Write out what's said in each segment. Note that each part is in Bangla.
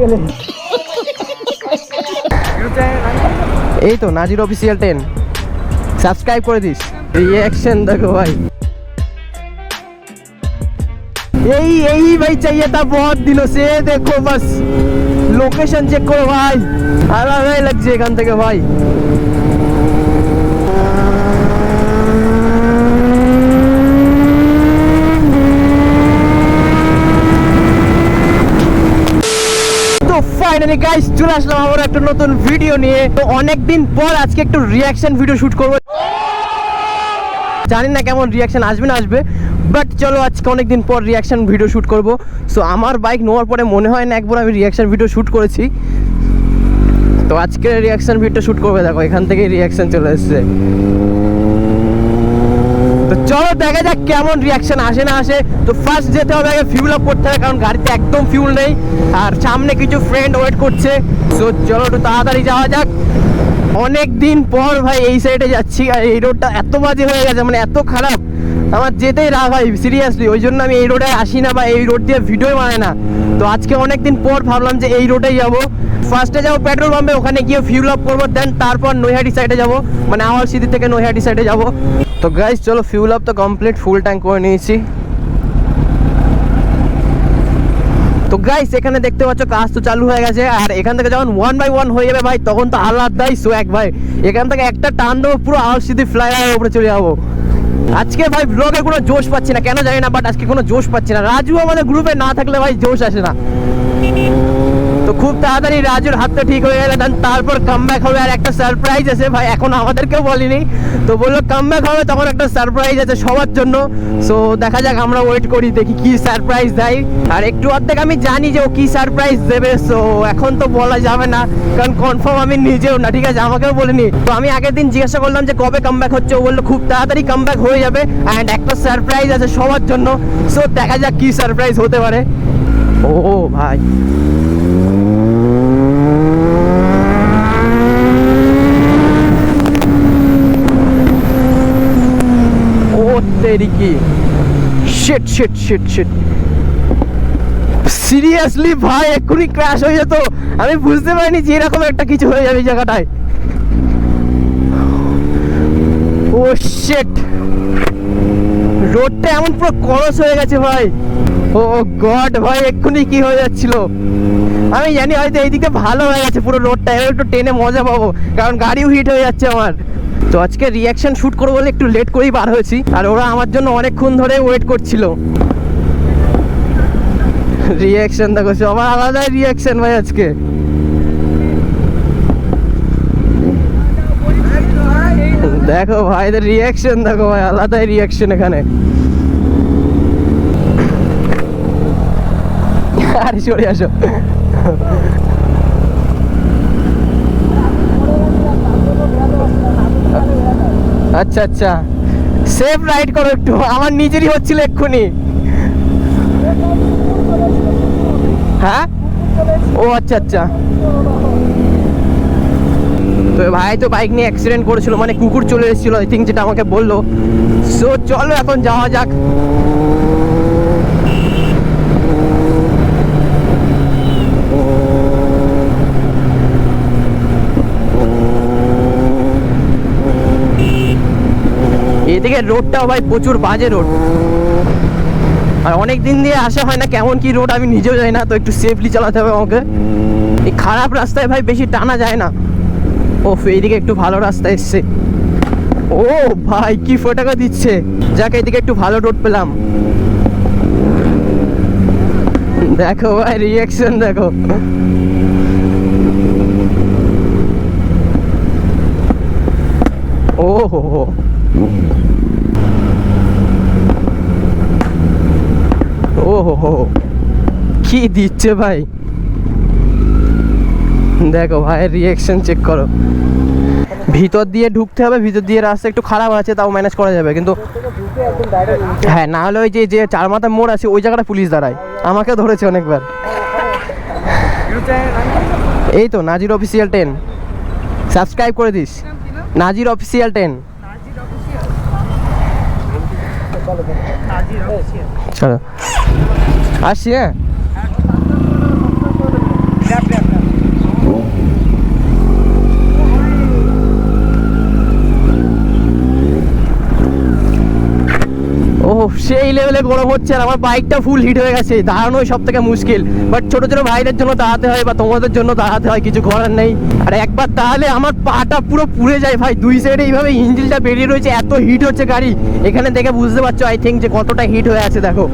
গেলে। এই তো নাজির অফিসিয়াল 10 সাবস্ক্রাইব করে দিস। रिएक्शन देखो भाई, यही भाई चाहिए था बहुत दिनों से। देखो बस लोकेशन चेक करो भाई, अलग लग जाए एखान থেকে भाई। তো ফাইনালি গাইস চলে আসলাম আবার একটা নতুন ভিডিও নিয়ে। তো অনেকদিন পর আজকে একটু রিয়াকশন ভিডিও শুট করব। জানি না কেমন রিয়াকশন আসবে না আসবে, বাট চলো আজকে অনেকদিন পর রিয়াকশন ভিডিও শ্যুট করব। সো আমার বাইক নেওয়ার পরে মনে হয় না একবার আমি রিয়াকশন ভিডিও শ্যুট করেছি। তো আজকে রিয়াকশন ভিডিও শ্যুট করবে, দেখো এখান থেকেই রিয়াকশন চলে এসছে। তো চলো দেখা যাক কেমন রিয়াকশন আসে না আসে। তো ফার্স্ট যেতে হবে আগে ফিউল আপ করতে হবে, কারণ গাড়িতে একদম ফিউল নেই আর সামনে কিছু ফ্রেন্ড ওয়েট করছে। সো চলো একটু তাড়াতাড়ি যাওয়া যাক। অনেক দিন পর ভাই এই সাইডে যাচ্ছি, আর এই রোডটা এত বাজে হয়ে গেছে, মানে এত খারাপ, আমার যেতেই রাগ হয় সিরিয়াসলি। ওই জন্য আমি এই রোডে আসি না বা এই রোড দিয়ে ভিডিও বানাই না। তো আজকে অনেক দিন পর ভাবলাম যে এই রোডেই যাবো। ফার্স্টে যাবো পেট্রোল পাম্পে, ওখানে গিয়ে ফিউল আপ করবো, দেন তারপর নৈহাটি সাইডে যাবো, মানে আমার সিটি থেকে নৈহাটি সাইডে যাবো। তো গাইস চলো ফিউল আপ তো কমপ্লিট, ফুল ট্যাঙ্ক করে নিয়েছি। তো গাইস এখানে দেখতে পাচ্ছ কাজ তো চালু হয়ে গেছে, আর এখান থেকে যখন 1 বাই 1 হয়ে যাবে ভাই তখন তো আলাদাই সোয়াগ ভাই। এখান থেকে একটা টান দেবো, পুরো আওয়ার সিটি ফ্লাইওভারের উপরে চলে যাবো। আজকে ভাই ব্লগে কোনো জোশ পাচ্ছি না, কেন জানি না, বাট আজকে কোনো জোশ পাচ্ছি না। রাজু আমাদের গ্রুপে না থাকলে ভাই জোশ আসে না। তো খুব তাড়াতাড়ি রাজুর হাতটা ঠিক হয়ে গেলে তারপর কামব্যাক হবে। আর একটা সারপ্রাইজ আছে ভাই, এখন আমাদেরকেও বলিনি, তো বললো কামব্যাক হবে, তখন একটা সারপ্রাইজ আছে সবার জন্য। সো দেখা যাক, আমরা ওয়েট করি দেখি কি সারপ্রাইজ দেয়। আর একটু অর্ধেক আমি জানি যে ও কি সারপ্রাইজ দেবে, সো এখন তো বলা যাবে না, কারণ কনফার্ম আমি নিজেও না, ঠিক আছে, আমাকেও বলিনি। তো আমি আগের দিন জিজ্ঞাসা করলাম যে কবে কামব্যাক হচ্ছে, ও বললো খুব তাড়াতাড়ি কামব্যাক হয়ে যাবে, অ্যান্ড একটা সারপ্রাইজ আছে সবার জন্য। সো দেখা যাক কি সারপ্রাইজ হতে পারে। ও ভাই কি shit shit shit shit, seriously ভাই এক্ষুনি ক্র্যাশ হয়ে যেত। আমি বুঝতে পারিনি যে এরকম একটা কিছু হয়ে যাবে এই জায়গাটায়। ও শিট, রোডটা এমন পুরো ক্রস হয়ে গেছে ভাই। ও গড ভাই এক্ষুনি কি হয়ে যাচ্ছিল আমি জানি, হয়তো এইদিকে ভালো হয়ে গেছে পুরো রোডটা, এবার একটু টেনে মজা পাবো, কারণ গাড়িও হিট হয়ে যাচ্ছে আমার। তো আজকে রিয়াকশন শুট করবো বলে একটু লেট করেই বার হয়েছি, আর ওরা আমার জন্য অনেকক্ষণ ধরে ওয়েট করছিল। রিয়াকশন দেখো, সবার আলাদা রিয়াকশন ভাই আজকে। দেখো ভাইদের রিয়াকশন দেখো ভাই, আলাদাই রিয়াকশন এখানে। আরে সরে আসো। আচ্ছা আচ্ছা, সেফ রাইড করো একটু, আমার নিজেরই হচ্ছিল এক্ষুনি। হ্যাঁ ও আচ্ছা আচ্ছা। তো ভাই তো বাইক নিয়ে অ্যাক্সিডেন্ট করেছিল, মানে কুকুর চলে এসেছিল আই থিঙ্ক, যেটা আমাকে বললো। সো চলো এখন যাওয়া যাক। এদিকে রোডটাও ভাই প্রচুর বাজে রোড, আর অনেক দিন দিয়ে আসা হয় না, কেমন কি রোড আমি নিজেও জানি না। তো একটু সেফলি চালাতে হবে আমাকে, এই খারাপ রাস্তায় ভাই বেশি টানা যায় না। ও এইদিকে একটু ভালো রাস্তা এসছে। ও ভাই কি ফটাকা দিচ্ছে, যাকে এদিকে একটু ভালো রোড পেলাম। দেখো ভাই রিয়াকশন দেখো। ও হো হো, ও হো হো, কি দিচ্ছে ভাই, দেখো ভাই রিয়াকশন চেক করো। ভিতর দিয়ে ঢুকতে হবে, ভিতর দিয়ে রাস্তা একটু খারাপ আছে, তাও ম্যানেজ করা যাবে, কিন্তু হ্যাঁ না হলে ওই যে চার মাথা মোড় আছে ওই জায়গাটা পুলিশ দাঁড়ায়, আমাকে ধরেছে অনেকবার। এই তো নাজির অফিসিয়াল 10 সাবস্ক্রাইব করে দিস। নাজির অফিসিয়াল 10 চলো আসছি। হ্যাঁ লেভেলে গরম হচ্ছে আর আমার বাইকটা ফুল হিট হয়ে গেছে, দাঁড়ানোই সব থেকে মুশকিল। বাট ছোট ছোট ভাইদের জন্য দাঁড়াতে হয় বা তোমাদের জন্য দাঁড়াতে হয়, কিছু করার নেই। আর একবার তাহলে আমার পাটা পুরো পুড়ে যায় ভাই, দুই সাইডে এইভাবে ইঞ্জিনটা বেরিয়ে রয়েছে, এত হিট হচ্ছে গাড়ি। এখানে দেখে বুঝতে পারছো আই থিঙ্ক যে কতটা হিট হয়ে আছে দেখো।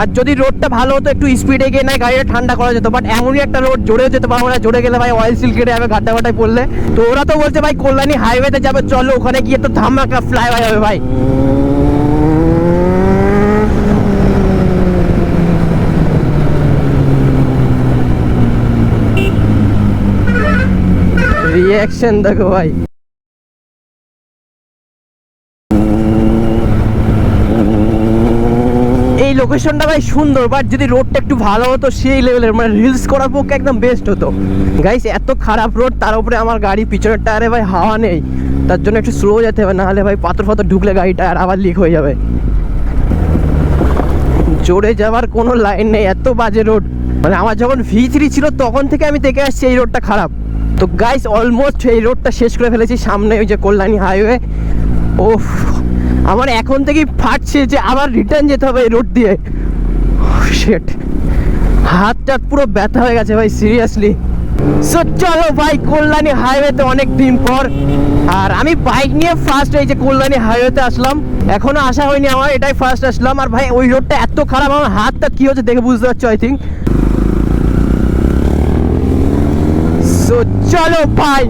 আর যদি রোডটা ভালো হতো, একটু স্পিডে গিয়ে নাই গাড়িটা ঠান্ডা করা যেত, বাট এমনই একটা রোড, জোরেও যেতে পারবো না, জোরে গেলে ভাই অয়েল সিল কেটে যাবে গাড্ডা গাড্ডায় পড়লে। তো ওরা তো বলছে ভাই কল্যাণী হাইওয়েতে যাবে, চলো ওখানে গিয়ে তো ধামাকা ফ্লাই হয়ে যাবে ভাই। রিঅ্যাকশন দেখো ভাই। এই লোকেশনটা ভাই সুন্দর, বাট যদি রোডটা একটু ভালো হতো সেই লেভেলের, মানে রিলস করার পক্ষে একদম বেস্ট হতো। গাইস এত খারাপ রোড, তার উপরে আমার গাড়ি পিছনের টায়ারে ভাই হাওয়া নেই, তার জন্য একটু স্লো যেতে হবে, নাহলে ভাই পাথর ফাথর ঢুকলে গাড়ি টায়ার আবার লিক হয়ে যাবে। জোরে যাওয়ার কোনো লাইন নেই, এত বাজে রোড। মানে আমার যখন V3 ছিল তখন থেকে আমি দেখে আসছি এই রোডটা খারাপ। তো গাইস অলমোস্ট এই রোডটা শেষ করে ফেলেছি, সামনে ওই যে কল্যাণী হাইওয়ে। ওফ, আমার এখন থেকেই ফাটছে যে আবার রিটার্ন যেতে হবে এই রোড দিয়ে। শিট, হাতটা পুরো ব্যথা হয়ে গেছে ভাই সিরিয়াসলি। সো চলো ভাই কল্যাণী হাইওয়েতে অনেক দিন পর, আর আমি বাইক নিয়ে ফার্স্ট এই যে কল্যাণী হাইওয়েতে আসলাম, এখনো আসা হয়নি আমার, এটাই ফার্স্ট আসলাম। আর ভাই ওই রোডটা এত খারাপ, আমার হাতটা কি হচ্ছে দেখে বুঝতে পারছো আই থিঙ্ক। সো চলো ভাই।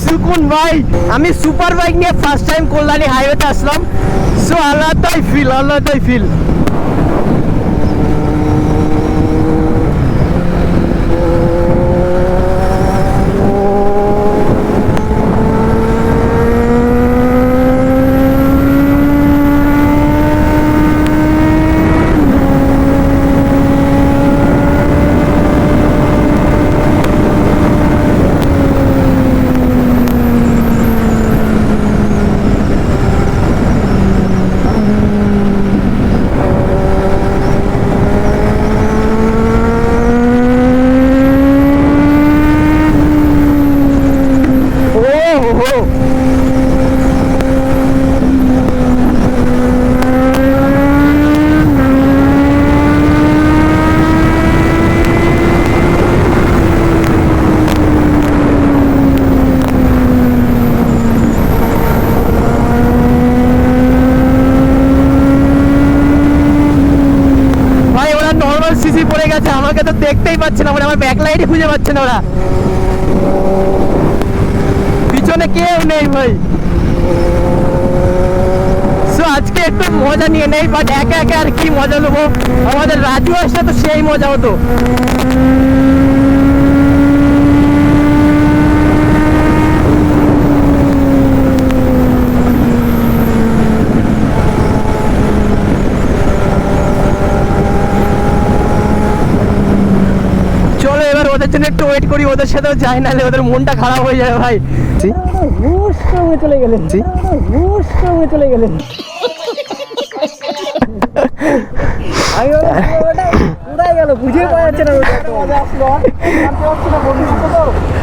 সুকুন ভাই, আমি সুপার বাইক নিয়ে ফার্স্ট টাইম কল্যাণী হাইওয়েতে আসলাম। সো আলাদাই ফিল, আলাদাই ফিল। সিসি পড়ে গেছে, আমাকে তো দেখতেই পাচ্ছে না, মানে আমার ব্যাকলাইটই খুঁজে পাচ্ছে না ওরা, পিছনে কেউ নেই ভাই। সো আজকে একটু মজা নিয়ে নেই, বাট একা একা আর কি মজা নেবো, আমাদের রাজু আসলে তো সেই মজা হতো। ওদের জন্য একটু ওয়েট করি, ওদের সাথেও যাই, নাহলে ওদের মনটা খারাপ হয়ে যাবে ভাই। চলে গেলেন, চলে গেলেন।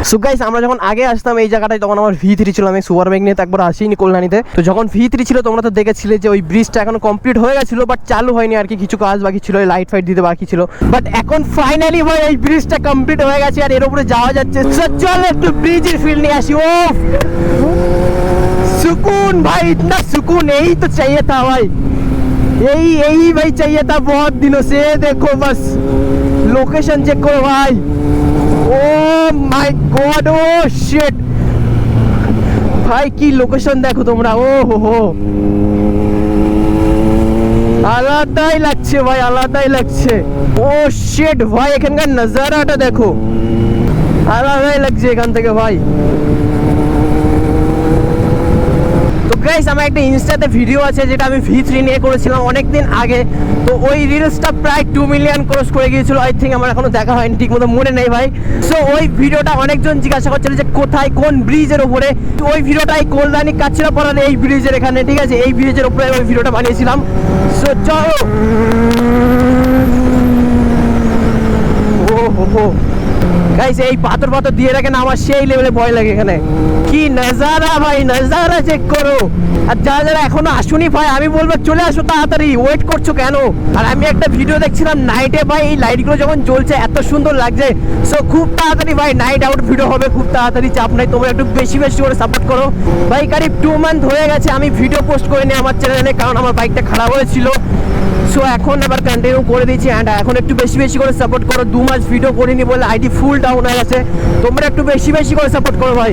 সো গাইস আমরা যখন আগে আসতাম এই জায়গাটায়, তখন আমার V3 ছিল, আমি সুপার বাইক নিয়ে তো একবার আসিনি কল্যাণীতে। তো যখন V3 ছিল তোমরা তো দেখেছিলে যে ওই ব্রিজটা এখন কমপ্লিট হয়ে গেছিল, বাট চালু হয়নি আর কি, কিছু কাজ বাকি ছিল, লাইট ফাইট দিতে বাকি ছিল। বাট এখন ফাইনালি ভাই এই ব্রিজটা কমপ্লিট হয়ে গেছে আর এর উপরে যাওয়া যাচ্ছে। চল একটু ব্রিজের ফিল নিয়ে আসি। ও सुकून भाई, इतना सुकून यही तो चाहिए था भाई, यही भाई चाहिए था बहुत दिनों से। देखो बस लोकेशन चेक करो भाई, oh my God, oh shit भाई की लोकेशन देखो তোমরা, ও হো আলাদাই লাগছে ভাই, আলাদাই লাগছে। ও শিট ভাই এখানকার নজারাটা দেখো, আলাদাই লাগছে এখান থেকে ভাই। তো গাইস আমার একটা ইনস্টাতে ভিডিও আছে যেটা আমি V3 নিয়ে করেছিলাম অনেকদিন আগে। তো ওই রিলসটা প্রায় 2 মিলিয়ন ক্রস করে গিয়েছিল। আই থিঙ্ক আমার এখনো দেখা হয়নি, ঠিক মতো মনে নেই ভাই। সো ওই ভিডিওটা অনেকজন জিজ্ঞাসা করছিল যে কোথায়, কোন ব্রিজের উপরে। তো ওই ভিডিওটাই কল্যাণী কাছিরাপাড়ার এই ব্রিজের এখানে, ঠিক আছে, এই ব্রিজের উপরে ওই ভিডিওটা বানিয়েছিলাম। সো চলো। ও গাইস এই পাথর দিয়ে রাখেন, আমার সেই লেভেলে ভয় লাগে। এখানে কি নজারা ভাই, নজারা চেক করো। আর যারা এখনো আসুনি ভাই, আমি বলবো চলে আসো তাড়াতাড়ি, ওয়েট করছো কেন? আর আমি একটা ভিডিও দেখছিলাম নাইটে ভাই, এই লাইটগুলো যখন জ্বলছে এত সুন্দর লাগছে। সো খুব তাড়াতাড়ি ভাই নাইট আউট ভিডিও হবে, খুব তাড়াতাড়ি, চাপ নাই। তোমরা একটু বেশি করে সাপোর্ট করো ভাই। কারিব 2 মান্থ হয়ে গেছে আমি ভিডিও পোস্ট করিনি আমার চ্যানেলে, কারণ আমার বাইকটা খারাপ হয়েছিল। সো এখন আবার কন্টিনিউ করে দিয়েছি। অ্যান্ড এখন একটু বেশি করে সাপোর্ট করো। 2 মাস ভিডিও করিনি বলে আইডি ফুল ডাউন হয়ে গেছে। তোমরা একটু বেশি করে সাপোর্ট করো ভাই।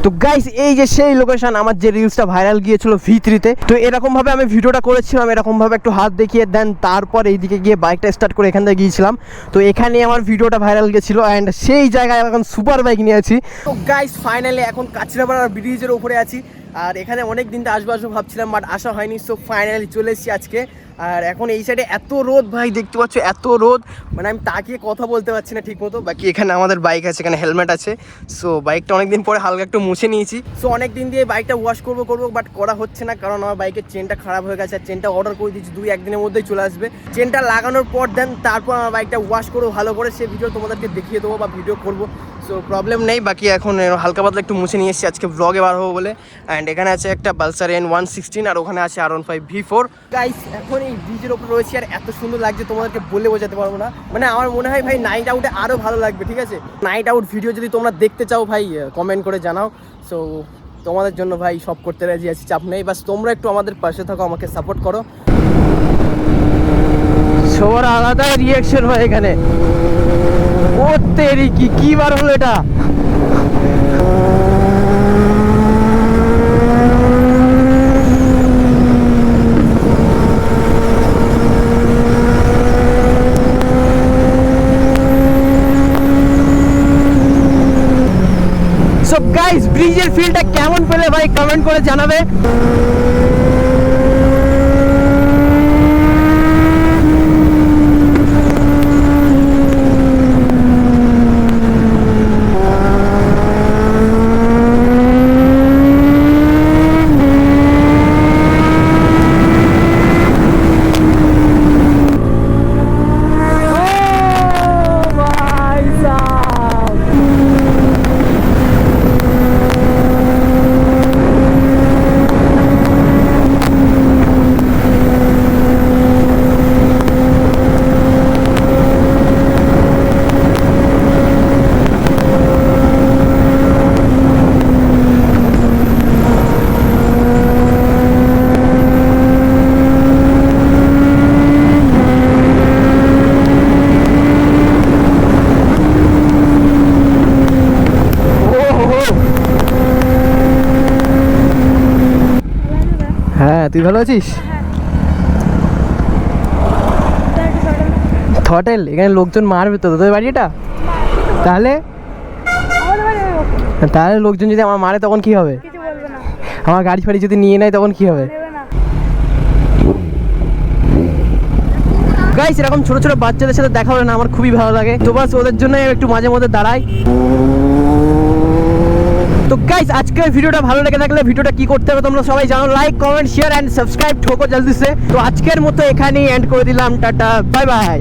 তো গাইস এই যে সেই লোকেশন, আমার যে রিলসটা ভাইরাল গিয়েছিল V3-তে। তো এরকম ভাবে আমি ভিডিওটা করেছিলাম, এরকম ভাবে একটু হাত দেখিয়ে দেন, তারপর এইদিকে গিয়ে বাইকটা স্টার্ট করে এখান থেকে গিয়েছিলাম। তো এখানে আমার ভিডিওটা ভাইরাল গিয়েছিল। অ্যান্ড সেই জায়গায় এখন সুপার বাইক নিয়ে আছি। তো গাইস ফাইনালি এখন কাছিরাপাড়া ব্রিজের উপরে আছি। আর এখানে অনেক দিন তো আসবো ভাবছিলাম, বাট আসা হয়নি। সো ফাইনালি চলে এসেছি আজকে। আর এখন এই সাইডে এত রোদ ভাই, দেখতে পাচ্ছ এত রোদ, মানে আমি তাকিয়ে কথা বলতে পারছি না ঠিক মতো। বাকি এখানে আমাদের বাইক আছে, এখানে হেলমেট আছে। সো বাইকটা অনেকদিন পরে হালকা একটু মুছে নিয়েছি। সো অনেক দিন দিয়ে বাইকটা ওয়াশ করবো বাট করা হচ্ছে না, কারণ আমার বাইকের চেনটা খারাপ হয়ে গেছে। আর চেনটা অর্ডার করে দিয়েছি, 2-1 দিনের মধ্যেই চলে আসবে। চেনটা লাগানোর পর দেন তারপর আমার বাইকটা ওয়াশ করবো ভালো করে, সে ভিডিও তোমাদেরকে দেখিয়ে দেবো বা ভিডিও করবো। সো প্রবলেম নেই। বাকি এখন হালকা পাতলা একটু মুছে নিয়ে এসেছি আজকে ব্লগে বার হবো বলে। অ্যান্ড এখানে আছে একটা পালসার N116 আর ওখানে আছে R15 V4। গাইস এখন এই ব্রিজের ওপর রয়েছি আর এত সুন্দর লাগছে তোমাদেরকে বলে বোঝাতে পারবো না। মানে আমার মনে হয় ভাই নাইট আউটে আরও ভালো লাগবে, ঠিক আছে। নাইট আউট ভিডিও যদি তোমরা দেখতে চাও ভাই কমেন্ট করে জানাও। সো তোমাদের জন্য ভাই সব করতে রাজি আছি, চাপ নেই। বাস তোমরা একটু আমাদের পাশে থাকো, আমাকে সাপোর্ট করো। সবার আলাদা রিয়াকশন হয় এখানে। ও তেরি কি বার হলো এটা। সো গাইস ব্রিজের ফিলটা কেমন পেলে ভাই কমেন্ট করে জানাবে। হ্যাঁ তুই ভালো আছিস? থটেল এখানে লোকজন মারবে তো, তোদের বাড়ি এটা? তাহলে লোকজন যদি আমার মারে তখন কি হবে? আমার গাড়ি ফাড়ি যদি নিয়ে নেয় তখন কি হবে? গাইস এরকম ছোট ছোট বাচ্চাদের সাথে দেখা হলে না আমার খুবই ভালো লাগে। তো বাস ওদের জন্য একটু মাঝে মধ্যে দাঁড়াই। তো গাইস আজকের ভিডিওটা ভালো লেগে থাকলে ভিডিওটা কি করতে হবে তোমরা সবাই জানো, like comment share and subscribe ঠোকো জলদি সে। তো আজকের মতো এখানেই এন্ড করে দিলাম, টাটা বাই বাই।